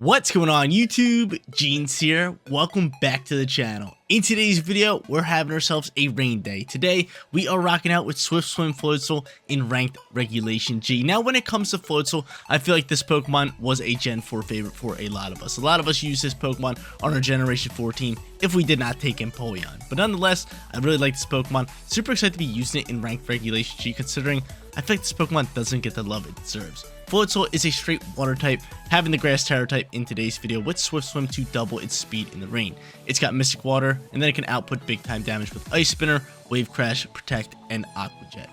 What's going on YouTube? Jeans here. Welcome back to the channel. In today's video, we're having ourselves a rain day. Today, we are rocking out with Swim Floatzel in Ranked Regulation G. Now, when it comes to Floatzel, I feel like this Pokemon was a Gen 4 favorite for a lot of us. A lot of us use this Pokemon on our Generation 4 team if we did not take Empoleon. But nonetheless, I really like this Pokemon. Super excited to be using it in Ranked Regulation G, considering I feel like this Pokemon doesn't get the love it deserves. Floatzel is a straight water type, having the grass terra type in today's video with Swift Swim to double its speed in the rain. It's got Mystic Water, and then it can output big time damage with Ice Spinner, Wave Crash, Protect, and Aqua Jet.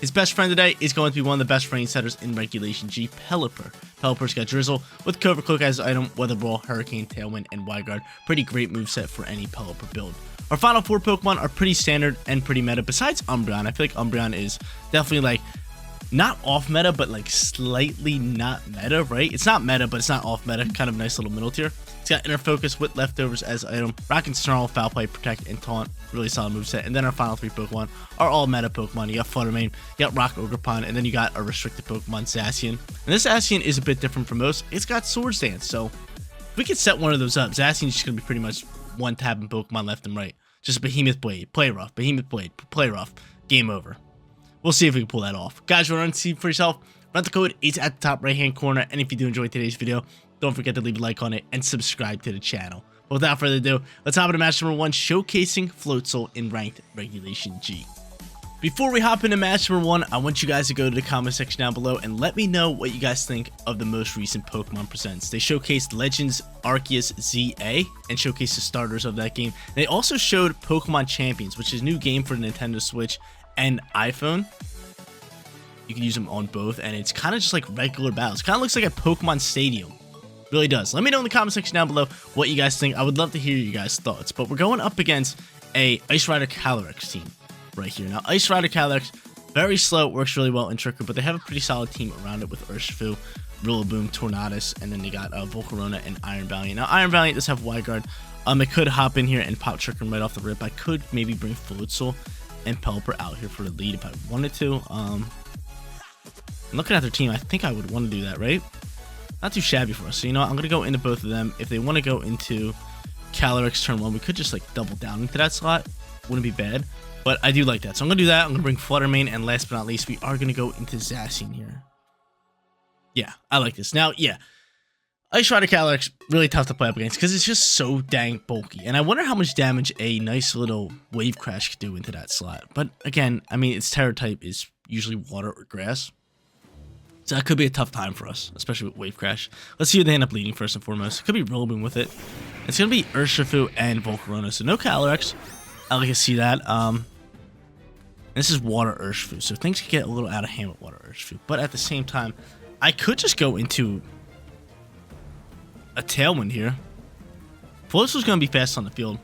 His best friend today is going to be one of the best rain setters in Regulation G, Pelipper. Pelipper's got Drizzle with Covert Cloak as his item, Weather Ball, Hurricane, Tailwind, and Wide Guard. Pretty great moveset for any Pelipper build. Our final four Pokemon are pretty standard and pretty meta, besides Umbreon. I feel like Umbreon is definitely like not off meta, but like slightly not meta, right? It's not meta, but it's not off meta. Kind of nice little middle tier. It's got Inner Focus with Leftovers as item, Rock and Snarl, Foul Play, Protect, and Taunt. Really solid moveset. And then our final three Pokemon are all meta Pokemon. You got Fluttermane, you got Rock OGERPON, and then you got a restricted Pokemon, Zacian. And this Zacian is a bit different from most. It's got Swords Dance, so if we could set one of those up, Zacian's just going to be pretty much one tapping Pokemon left and right. Just Behemoth Blade, play rough, Behemoth Blade, play rough, game over. We'll see if we can pull that off. Guys, run and see for yourself. Run the code, it's at the top right hand corner. And if you do enjoy today's video, don't forget to leave a like on it and subscribe to the channel. But without further ado, let's hop into match number 1, showcasing Floatzel in Ranked Regulation G. Before we hop into match number 1, I want you guys to go to the comment section down below and let me know what you guys think of the most recent Pokemon Presents. They showcased Legends Arceus ZA and showcased the starters of that game. They also showed Pokemon Champions, which is a new game for the Nintendo Switch and iPhone. You can use them on both, and it's kind of just like regular battles. Kind of looks like a Pokemon Stadium. Really does. Let me know in the comment section down below what you guys think. I would love to hear you guys' thoughts. But we're going up against a Ice Rider Calyrex team right here. Now, Ice Rider Calyrex, very slow, works really well in Trickery, but they have a pretty solid team around it with Urshifu, Rillaboom, Tornadus, and then they got Volcarona and Iron Valiant. Now, Iron Valiant does have Wide Guard. I could hop in here and pop Trick Room right off the rip. I could maybe bring Floatzel and Pelipper out here for the lead if I wanted to. Looking at their team, I think I would want to do that, right? Not too shabby for us. So, you know what? I'm going to go into both of them. If they want to go into Calyrex turn 1, we could just, like, double down into that slot. Wouldn't be bad. But I do like that. So, I'm going to do that. I'm going to bring Fluttermane. And last but not least, we are going to go into Zacian here. Yeah, I like this. Now, yeah. Ice Rider Calyrex, really tough to play up against because it's just so dang bulky. And I wonder how much damage a nice little Wave Crash could do into that slot. But, again, I mean, its Terra type is usually water or grass. So that could be a tough time for us, especially with Wave Crash. Let's see who they end up leading first and foremost. It could be Rillaboom with it. It's going to be Urshifu and Volcarona, so no Calyrex. I like to see that. This is Water Urshifu, so things could get a little out of hand with Water Urshifu. But at the same time, I could just go into a Tailwind here. Floatzel's going to be fast on the field.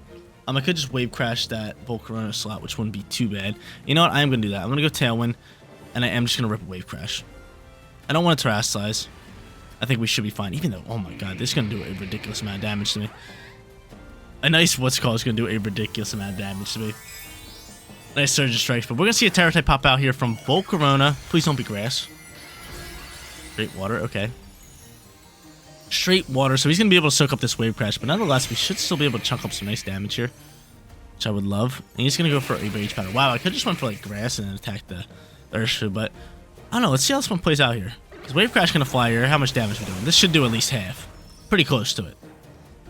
I could just Wave Crash that Volcarona slot, which wouldn't be too bad. You know what? I am going to do that. I'm going to go Tailwind, and I am just going to rip a Wave Crash. I don't want to Terrasilize. I think we should be fine. Even though, oh my god, this is going to do a ridiculous amount of damage to me. A nice what's called is going to do a ridiculous amount of damage to me. Nice Surge of Strikes, but we're going to see a Terra type pop out here from Volcarona. Please don't be grass. Straight water, okay. Straight water, so he's going to be able to soak up this Wave Crash, but nonetheless, we should still be able to chunk up some nice damage here, which I would love. And he's going to go for a Rage Powder. Wow, I could just went for like grass and then attack the Urshifu, but I don't know. Let's see how this one plays out here. Is Wave Crash going to fly here? How much damage are we doing? This should do at least half. Pretty close to it.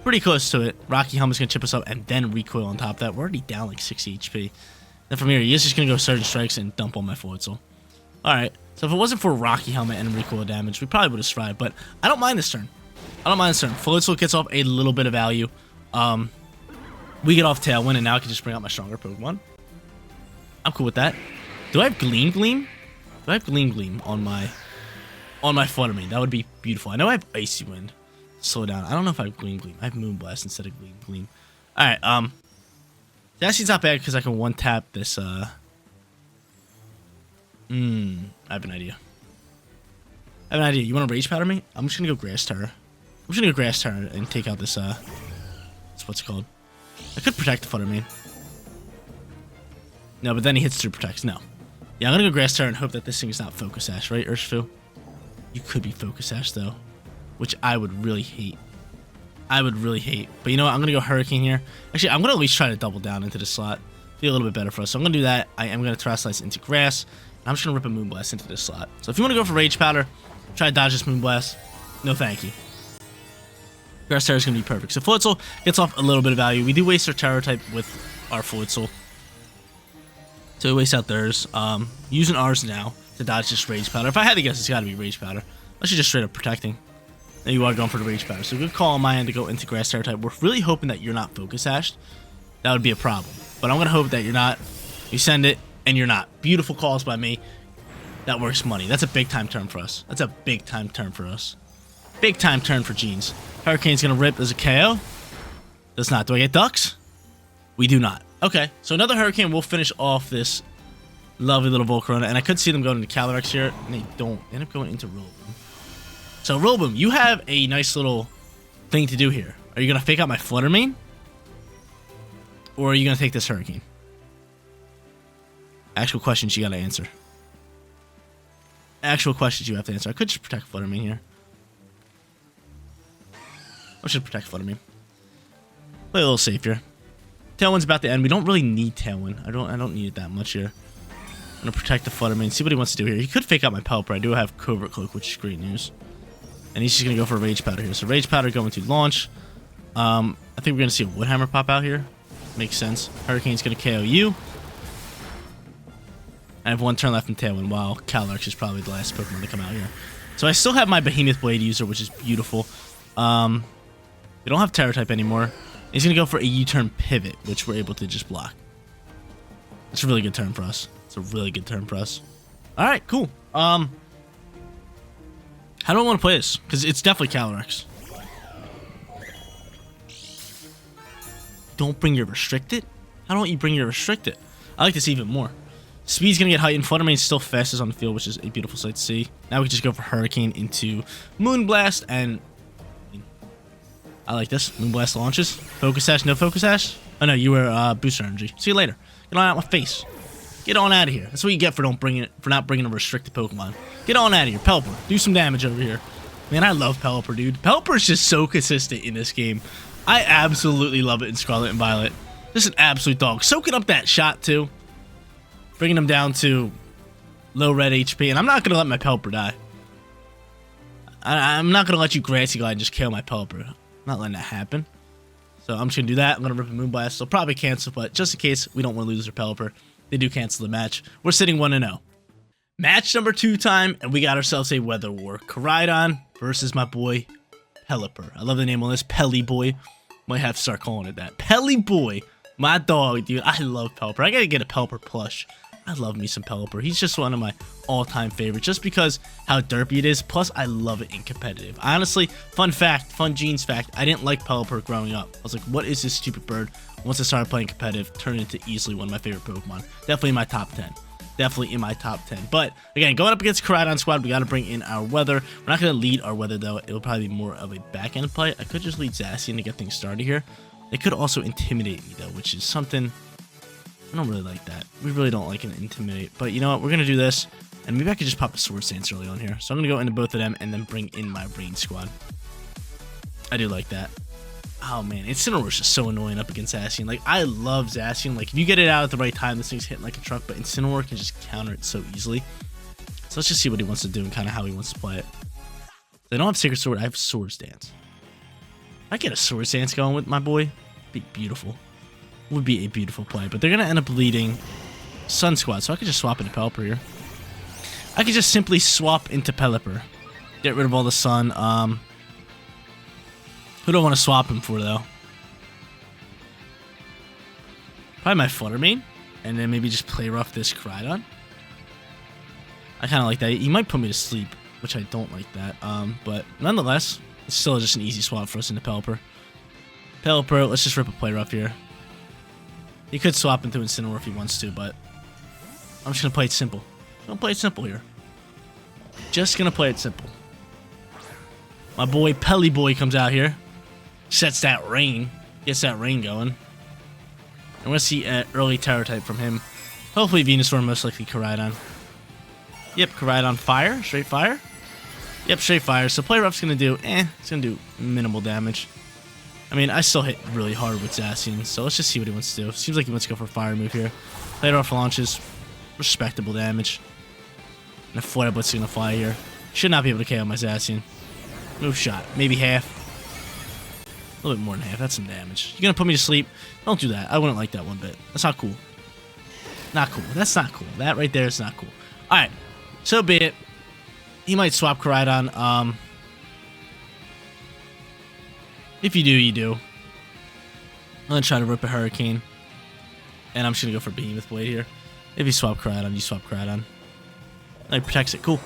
Pretty close to it. Rocky Helmet's going to chip us up and then recoil on top of that. We're already down like 60 HP. Then from here, he is just going to go Surge Strikes and dump on my Floatzel. Alright. So if it wasn't for Rocky Helmet and recoil damage, we probably would have survived. But I don't mind this turn. I don't mind this turn. Floatzel gets off a little bit of value. We get off Tailwind, and now I can just bring out my stronger Pokemon. I'm cool with that. Do I have Gleam? Do I have Gleam on my Fluttermane? That would be beautiful. I know I have Icy Wind. Slow down. I don't know if I have Gleam. I have Moonblast instead of Gleam. Alright, Zacian's not bad because I can one-tap this, I have an idea. You want to Rage Powder me? I'm just going to go Grass Terra. And take out this, what's it called? I could Protect the Fluttermane. No, but then he hits through Protects. No. Yeah, I'm going to go Grass Terra and hope that this thing is not Focus Sash, right, Urshifu? You could be Focus Sash, though. which I would really hate. I would really hate. But you know what? I'm going to go Hurricane here. Actually, I'm going to at least try to double down into the slot. Be a little bit better for us. So I'm going to do that. I am going to Terra Slice into Grass. I'm just going to rip a Moonblast into this slot. So if you want to go for Rage Powder, try to dodge this Moonblast. No thank you. Grass Terra is going to be perfect. So Floatzel gets off a little bit of value. We do waste our Terra type with our Floatzel. So we waste out theirs. Using ours now to dodge this Rage Powder. If I had to guess, it's got to be Rage Powder. Unless you're just straight up protecting. Then you are going for the Rage Powder. So good call on my end to go into Grass Terra type. We're really hoping that you're not Focus Sashed. That would be a problem. But I'm going to hope that you're not. You send it, and you're not. Beautiful calls by me. That works money. That's a big-time turn for us. That's a big-time turn for us. Big-time turn for Jeans. Hurricane's going to rip as a KO. Does not. Do I get Ducks? We do not. Okay, so another Hurricane will finish off this lovely little Volcarona. And I could see them going into Calyrex here, and they don't. They end up going into Rillaboom. So, Rillaboom, you have a nice little thing to do here. Are you going to fake out my Flutter Mane? Or are you going to take this Hurricane? Actual questions you got to answer. Actual questions you have to answer. I could just protect Flutter Mane here. I should protect Flutter Mane. Play a little safer. Tailwind's about to end. We don't really need Tailwind. I don't need it that much here. I'm going to protect the Flutter Mane. See what he wants to do here. He could fake out my Pelipper. I do have Covert Cloak, which is great news. And he's just going to go for a Rage Powder here. So Rage Powder going to launch. I think we're going to see a Woodhammer pop out here. Makes sense. Hurricane's going to KO you. I have one turn left in Tailwind, while Calyrex is probably the last Pokemon to come out here. So I still have my Behemoth Blade user, which is beautiful. We don't have Terra type anymore. He's going to go for a U-turn pivot, which we're able to just block. It's a really good turn for us. It's a really good turn for us. Alright, cool. How do I want to play this? Because it's definitely Calyrex. Don't bring your Restricted? How don't you bring your Restricted? I like this even more. Speed's going to get heightened. Flutter Mane's still fastest on the field, which is a beautiful sight to see. Now we can just go for Hurricane into Moonblast, and I like this. Moonblast launches. Focus Sash, no Focus Sash? Oh no, you were Booster Energy. See you later. Get on out of my face. Get on out of here. That's what you get for not bringing a restricted Pokemon. Get on out of here. Pelipper, do some damage over here. Man, I love Pelipper, dude. Pelipper is just so consistent in this game. I absolutely love it in Scarlet and Violet. Just an absolute dog. Soaking up that shot, too. Bringing him down to low red HP. And I'm not going to let my Pelipper die. I'm not going to let you Grassy Glide and just kill my Pelipper. I'm not letting that happen. So I'm just going to do that. I'm going to rip a Moonblast. They'll probably cancel, but just in case we don't want to lose our Pelipper, they do cancel the match. We're sitting 1-0. Match number 2 time, and we got ourselves a Weather War. Koraidon versus my boy Pelipper. I love the name on this, Pelly Boy. Might have to start calling it that. Pelly Boy. My dog, dude. I love Pelipper. I gotta get a Pelipper plush. I love me some Pelipper. He's just one of my all-time favorites just because how derpy it is. Plus, I love it in competitive. Honestly, fun fact, fun Genes fact, I didn't like Pelipper growing up. I was like, what is this stupid bird? Once I started playing competitive, turned into easily one of my favorite Pokemon. Definitely in my top 10. Definitely in my top 10. But, again, going up against Koraidon squad, we got to bring in our Weather. We're not going to lead our Weather, though. It'll probably be more of a back-end play. I could just lead Zacian to get things started here. They could also intimidate me, though, which is something... I don't really like that. We really don't like an intimidate. But you know what? We're going to do this. And maybe I could just pop a Swords Dance early on here. So I'm going to go into both of them and then bring in my Rain squad. I do like that. Oh, man. Incineroar is just so annoying up against Zacian. Like, I love Zacian. Like, if you get it out at the right time, this thing's hitting like a truck. But Incineroar can just counter it so easily. So let's just see what he wants to do and kind of how he wants to play it. I don't have Sacred Sword. I have Swords Dance. If I get a Swords Dance going with my boy, it'd be beautiful. Would be a beautiful play, but they're going to end up leading Sun Squad, so I could just swap into Pelipper here. I could just simply swap into Pelipper. Get rid of all the Sun. Who do I want to swap him for, though? Probably my Flutter Mane, and then maybe just play rough this Koraidon. I kind of like that. He might put me to sleep, which I don't like that. But nonetheless, it's still just an easy swap for us into Pelipper. Pelipper, let's just rip a play rough here. He could swap into Incineroar if he wants to, but I'm just going to play it simple. I'm going to play it simple here. Just going to play it simple. My boy Pelly Boy comes out here. Sets that Rain. Gets that Rain going. I'm going to see an early Terror type from him. Hopefully Venusaur, most likely Koraidon. Yep, Koraidon Fire. Straight Fire. Yep, straight fire. So Play Rough's going to do, it's going to do minimal damage. I mean, I still hit really hard with Zacian, so let's just see what he wants to do. Seems like he wants to go for a fire move here. Play Rough launches, respectable damage. And a Flare Blitz is going to fly here. Should not be able to KO my Zacian. Move shot, maybe half. A little bit more than half, that's some damage. You're going to put me to sleep? Don't do that. I wouldn't like that one bit. That's not cool. Not cool. That's not cool. That right there is not cool. Alright, so be it. He might swap Koraidon. If you do, you do. I'm going to try to rip a Hurricane. And I'm just going to go for Behemoth Blade here. If you swap Koraidon, you swap Koraidon. He protects it. Cool.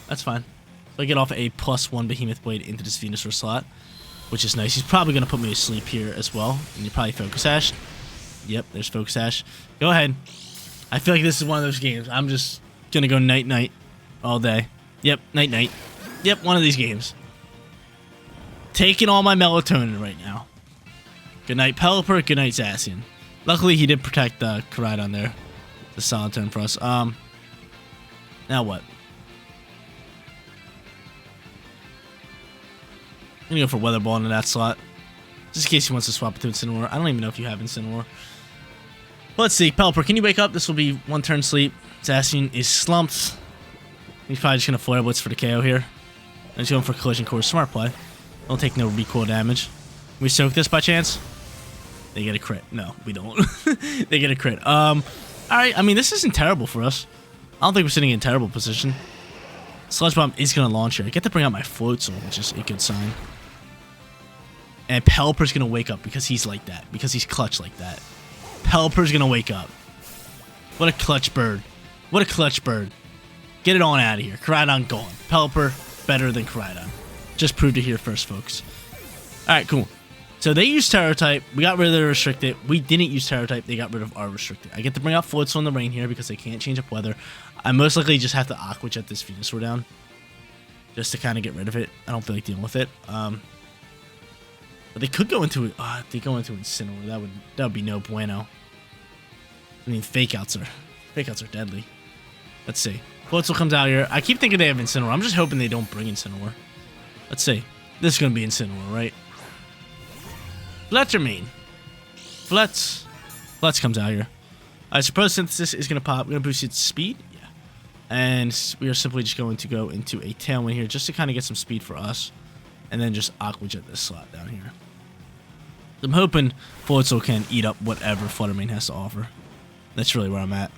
That's fine. So I get off a +1 Behemoth Blade into this Venusaur slot, which is nice. He's probably going to put me to sleep here as well. And you're probably Focus Sash. Yep, there's Focus Sash. Go ahead. I feel like this is one of those games. I'm just going to go night-night all day. Yep, night-night. Yep, one of these games. Taking all my melatonin right now. Good night, Pelipper. Good night, Zacian. Luckily, he did protect Koraidon there. It's a solid turn for us. Now what? I'm going to go for Weather Ball into that slot. Just in case he wants to swap it to Incineroar. I don't even know if you have Incineroar. But let's see. Pelipper, can you wake up? This will be one turn sleep. Zacian is slumped. He's probably just going to Flare Blitz for the KO here. And he's going for Collision Course. Smart play. Don't take no recoil damage. Can we soak this by chance? They get a crit. No, we don't. They get a crit. Alright, I mean, this isn't terrible for us. I don't think we're sitting in a terrible position. Sludge Bomb is going to launch here. I get to bring out my Floatzel, which is a good sign. And Pelipper's going to wake up because he's like that. Because he's clutch like that. Pelipper's going to wake up. What a clutch bird. What a clutch bird. Get it on out of here. Koraidon gone. Pelipper better than Koraidon. Just proved it here first, folks. Alright, cool. So they used Terror type. We got rid of the Restricted. We didn't use Terror type. They got rid of our Restricted. I get to bring out Floatzel in the rain here because they can't change up weather. I most likely just have to Aqua Jet this Venusaur down. Just to kind of get rid of it. I don't feel like dealing with it. But they could go into it. They go into Incineroar. That would be no bueno. I mean, Fake Outs are deadly. Let's see. Floatzel comes out here. I keep thinking they have Incineroar. I'm just hoping they don't bring Incineroar. Let's see. This is going to be Incineroar, right? Fletchermane. Fletz comes out here. I suppose Synthesis is going to pop. We're going to boost its speed. Yeah. And we are simply just going to go into a Tailwind here just to kind of get some speed for us. And then just Aqua Jet this slot down here. I'm hoping Floatzel can eat up whatever Fluttermane has to offer. That's really where I'm at.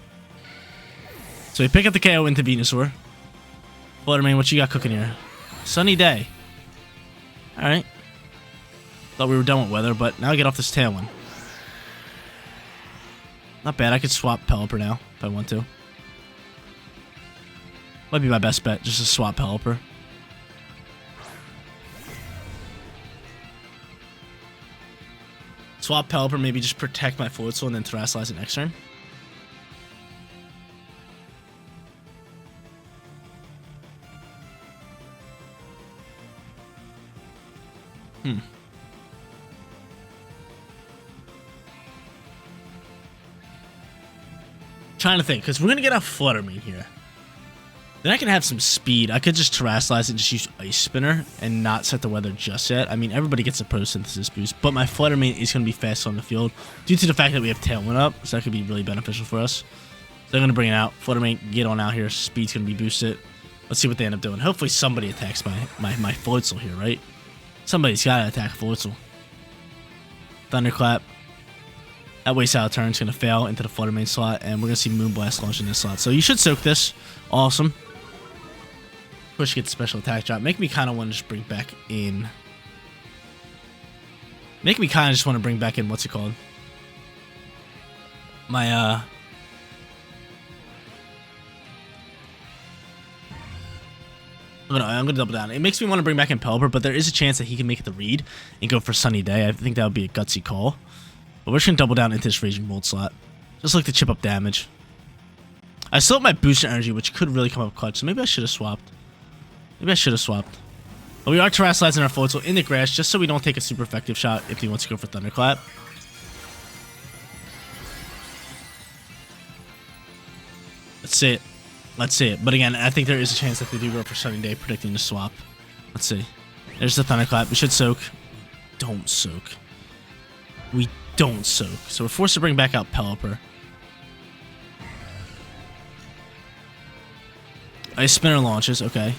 So we pick up the KO into Venusaur. Fluttermane, what you got cooking here? Sunny day. Alright. Thought we were done with weather, but now I get off this Tailwind. Not bad. I could swap Pelipper now if I want to. Might be my best bet, just to swap Pelipper. Swap Pelipper, maybe just protect my Floatzel and then Terrasilize it next turn. Trying to think, because we're going to get out Fluttermane here. Then I can have some speed. I could just Terrasilize and just use Ice Spinner and not set the weather just yet. I mean, everybody gets a Photosynthesis boost, but my Fluttermane is going to be fast on the field due to the fact that we have Tailwind up, so that could be really beneficial for us. So I'm going to bring it out. Fluttermane, get on out here. Speed's going to be boosted. Let's see what they end up doing. Hopefully somebody attacks my Floatzel here, right? Somebody's got to attack Floatzel. Thunderclap. That wastes out a turn. It's going to fail into the Fluttermane slot, and we're going to see Moonblast launch in this slot. So you should soak this. Awesome. Push gets special attack drop. Make me kind of want to just bring back in. Make me kind of just want to bring back in, what's it called? My, I'm going to double down. It makes me want to bring back in Pelipper, but there is a chance that he can make it the read and go for Sunny Day. I think that would be a gutsy call. But we're just going to double down into this Raging Bolt slot. Just like to chip up damage. I still have my Booster Energy, which could really come up clutch, so maybe I should have swapped. But we are Terrassilizing our Floatzel in the grass just so we don't take a super effective shot if he wants to go for Thunderclap. That's it. Let's see it. But again, I think there is a chance that they do go for Sunny Day, predicting the swap. Let's see. There's the Thunderclap. We should soak. Don't soak. We don't soak. So we're forced to bring back out Pelipper. Ice Spinner launches. Okay.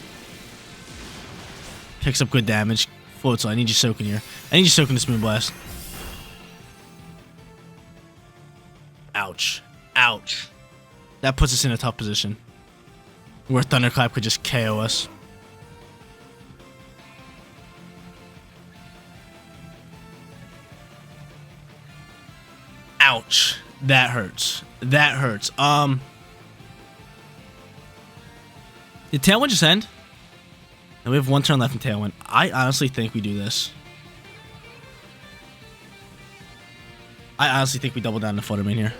Picks up good damage. Floatzel, I need you soaking here. I need you soaking this Moonblast. Ouch. Ouch. That puts us in a tough position where Thunderclap could just KO us. Ouch. That hurts. That hurts. Did Tailwind just end? And we have one turn left in Tailwind. I honestly think we do this. I honestly think we double down the Flutter Mane here.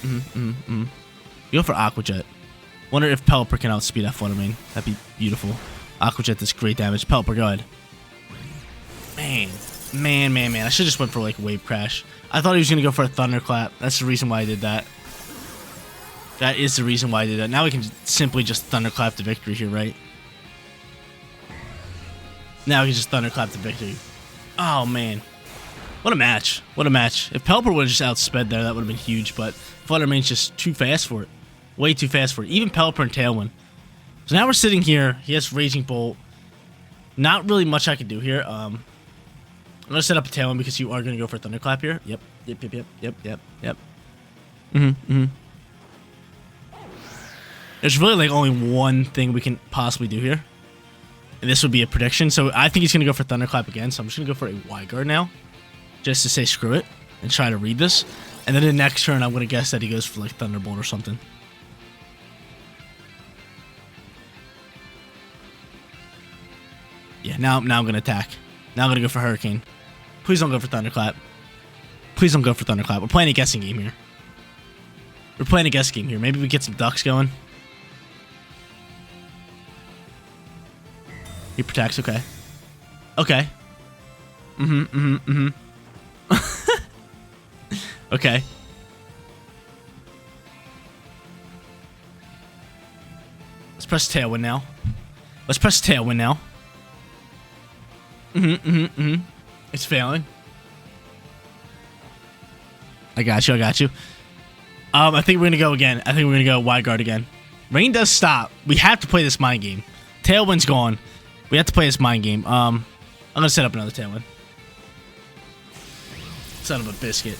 We go for Aqua Jet. Wonder if Pelipper can outspeed that Flutter Mane. That'd be beautiful. Aqua Jet does great damage. Pelipper, go ahead. Man. I should just went for like Wave Crash. I thought he was gonna go for a Thunderclap. That's the reason why I did that. That is the reason why I did that. Now we can simply just Thunderclap the victory here, right? Now we can just Thunderclap the victory. Oh, man. What a match. What a match. If Pelipper would have just outsped there, that would have been huge, but Flutter Mane's just too fast for it. Way too fast for it. Even Pelipper and Tailwind. So now we're sitting here. He has Raging Bolt. Not really much I can do here. I'm going to set up a Tailwind because you are going to go for a Thunderclap here. Yep. There's really like only one thing we can possibly do here. And this would be a prediction. So I think he's going to go for Thunderclap again. So I'm just going to go for a Y-Guard now. Just to say screw it. And try to read this. And then the next turn I'm going to guess that he goes for like Thunderbolt or something. Yeah, now I'm going to attack. Now I'm going to go for Hurricane. Please don't go for Thunderclap. Please don't go for Thunderclap. We're playing a guessing game here. We're playing a guessing game here. Maybe we get some ducks going. He protects, okay. Okay. Okay. Let's press Tailwind now. Let's press Tailwind now. It's failing. I got you, I got you. I think we're gonna go again. I think we're gonna go wide guard again. Rain does stop. We have to play this mind game. Tailwind's gone. We have to play this mind game. I'm gonna set up another Tailwind. Son of a biscuit.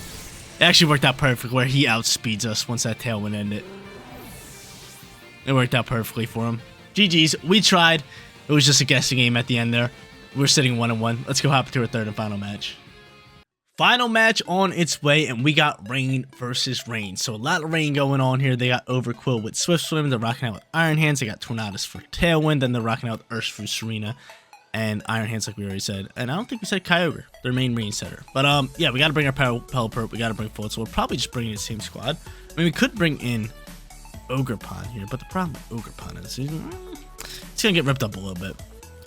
It actually worked out perfect where he outspeeds us once that Tailwind ended. It worked out perfectly for him. GG's. We tried. It was just a guessing game at the end there. We're sitting 1-1. Let's go hop into our third and final match. Final match on its way, and we got Rain versus Rain. So a lot of Rain going on here. They got Overquill with Swift Swim. They're rocking out with Iron Hands. They got Tornadus for Tailwind. Then they're rocking out with Urshifu, Serena, and Iron Hands like we already said. And I don't think we said Kyogre, their main Rain setter. But yeah, we got to bring our Pelipper. We got to bring Floatzel. We're probably just bringing the same squad. I mean, we could bring in OGERPON here, but the problem with OGERPON is it's going to get ripped up a little bit.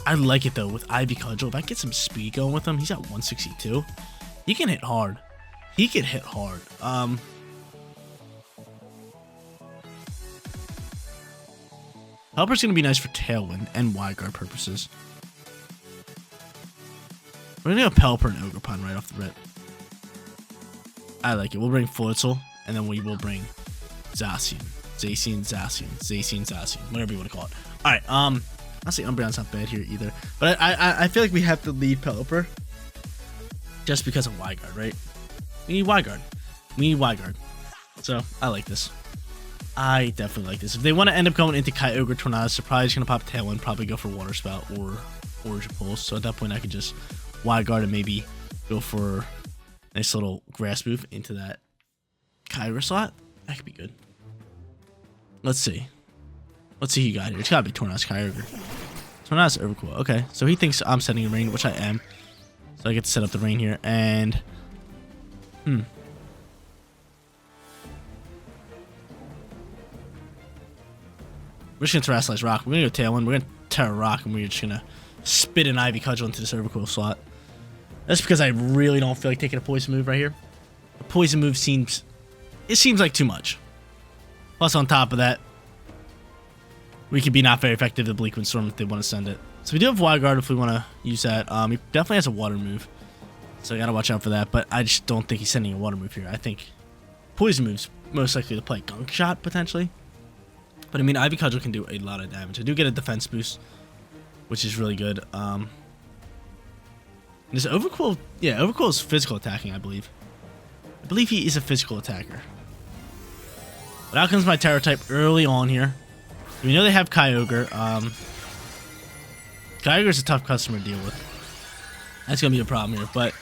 I like it though with Ivy Cudgel. If I get some speed going with him, he's at 162. He can hit hard. He can hit hard. Pelipper's gonna be nice for Tailwind and Wide Guard purposes. We're gonna go Pelipper and OGERPON right off the rip. I like it. We'll bring Floatzel, and then we will bring Zacian. Zacian, whatever you want to call it. Alright, honestly, Umbreon's not bad here either. But I feel like we have to leave Pelipper. Just because of Wide Guard, right? We need Wide Guard. We need Wide Guard. So, I like this. I definitely like this. If they want to end up going into Kyogre, Tornadus, they're probably just going to pop Tailwind, probably go for Water Spout or Origin Pulse. So, at that point, I could just Wide Guard and maybe go for a nice little Grass move into that Kyogre slot. That could be good. Let's see. Let's see who you got here. It's got to be Tornadus, Kyogre. Tornadus, Overcool. Okay, so he thinks I'm setting a Rain, which I am. So I get to set up the Rain here, and we're just gonna Terrasilize Rock. We're gonna go Tailwind. We're gonna Terra Rock, and we're just gonna spit an Ivy Cudgel into this Overcoil slot. That's because I really don't feel like taking a poison move right here. A poison move seems like too much. Plus, on top of that, we could be not very effective at Bleak Wind Storm if they want to send it. So we do have Wild Guard if we want to use that. He definitely has a water move, so I gotta watch out for that. But I just don't think he's sending a water move here. I think Poison move's most likely to play Gunk Shot potentially. But I mean, Ivy Cudgel can do a lot of damage. I do get a defense boost, which is really good. This Overcool, yeah, Overcool is physical attacking, I believe. I believe he is a physical attacker. But out comes my Terror type early on here. We know they have Kyogre. Kyogre is a tough customer to deal with. That's going to be a problem here. But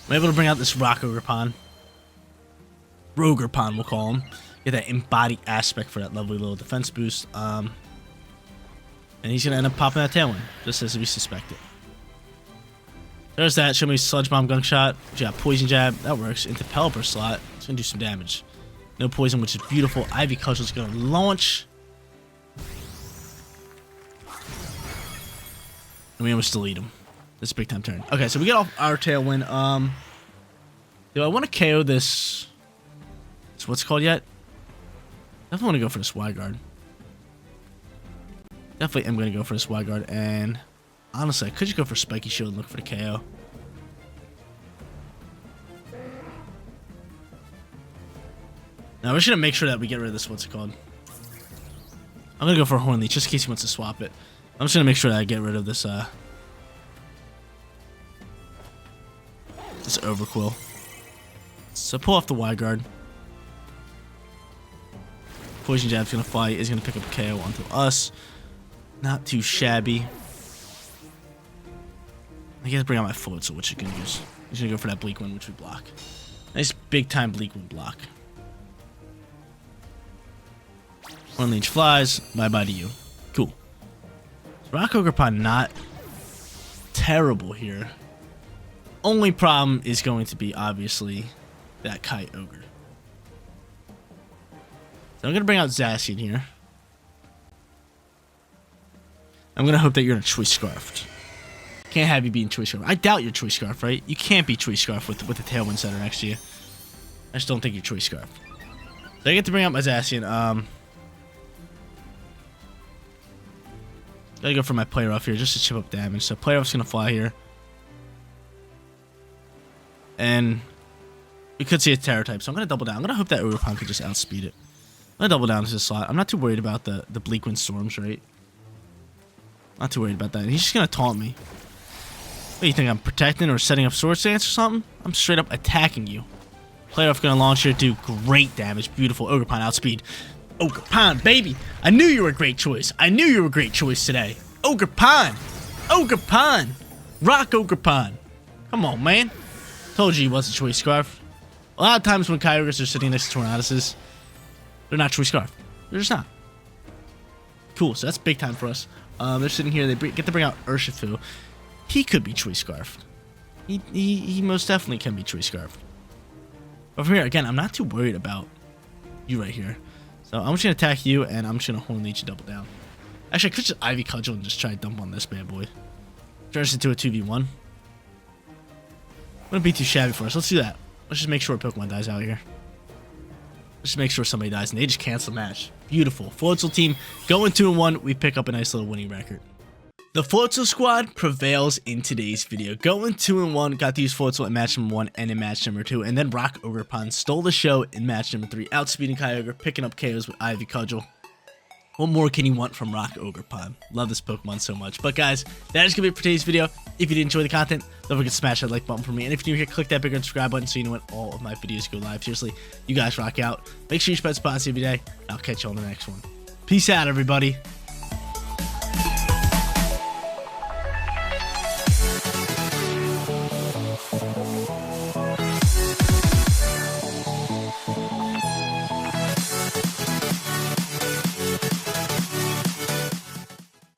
I'm able to bring out this Rock OGERPON. Rogerpon, we'll call him. Get that embodied aspect for that lovely little defense boost. And he's going to end up popping that Tailwind, just as we suspected. There's that. Show me Sludge Bomb, Gunk Shot. We got Poison Jab. That works. Into Pelipper slot. It's going to do some damage. No poison, which is beautiful. Ivy Cudgel's going to launch. And we almost delete him. This is a big time turn. Okay, so we get off our Tailwind. Do I want to KO this? So what's it called yet? Definitely want to go for this Wild Guard. Definitely am going to go for this Wild Guard. And honestly, I could just go for Spiky Shield and look for the KO. Now we're just going to make sure that we get rid of this, what's it called? I'm going to go for a Horn Leech just in case he wants to swap it. I'm just going to make sure that I get rid of this, this Overquill. So pull off the Wild Guard. Poison Jab's going to fly, is going to pick up a KO onto us. Not too shabby. I guess bring out my Floatzel, which you can use. He's going to go for that Bleak Wind, which we block. Nice big time Bleak Wind block. Horn Leech flies. Bye-bye to you. Cool. Rock OGERPON not terrible here. Only problem is going to be, obviously, that Kyogre. So I'm going to bring out Zacian here. I'm going to hope that you're in a Choice Scarf. Can't have you being Choice Scarf. I doubt you're Choice Scarf, right? You can't be Choice Scarf with the Tailwind Center next to you. I just don't think you're Choice Scarf. So I get to bring out my Zacian. Gotta go for my Play Rough here just to chip up damage. So Play Rough's gonna fly here. And we could see a Terror type, so I'm gonna double down. I'm gonna hope that OGERPON could just outspeed it. I'm gonna double down to this slot. I'm not too worried about the Bleak Wind Storms, right? Not too worried about that. And he's just gonna taunt me. What do you think? I'm protecting or setting up Sword Stance or something? I'm straight up attacking you. Play Rough gonna launch here, do great damage. Beautiful. OGERPON outspeed. OGERPON, baby. I knew you were a great choice. I knew you were a great choice today. OGERPON. OGERPON. Rock OGERPON. Come on, man. Told you he wasn't Choice Scarf. A lot of times when Kyogres are sitting next to Tornaduses, they're not Choice Scarf. They're just not. Cool, so that's big time for us. They're sitting here. They get to bring out Urshifu. He could be Choice Scarf. He most definitely can be Choice Scarf. But from here, again, I'm not too worried about you right here. So I'm just going to attack you, and I'm just going to Horn Leech and double down. Actually, I could just Ivy Cudgel and just try to dump on this bad boy. Turn this into a 2v1. Wouldn't be too shabby for us. Let's do that. Let's just make sure a Pokemon dies out here. Let's just make sure somebody dies, and they just cancel the match. Beautiful. Floatzel team going 2-1. We pick up a nice little winning record. The Floatzel squad prevails in today's video. Going 2-1, got to use Floatzel in match number 1 and in match number 2. And then Rock OGERPON stole the show in match number 3. Outspeeding Kyogre, picking up KOs with Ivy Cudgel. What more can you want from Rock OGERPON? Love this Pokemon so much. But guys, that is going to be it for today's video. If you did enjoy the content, don't forget to smash that like button for me. And if you're new here, click that bigger subscribe button so you know when all of my videos go live. Seriously, you guys rock out. Make sure you spread spots every day. I'll catch you on the next one. Peace out, everybody.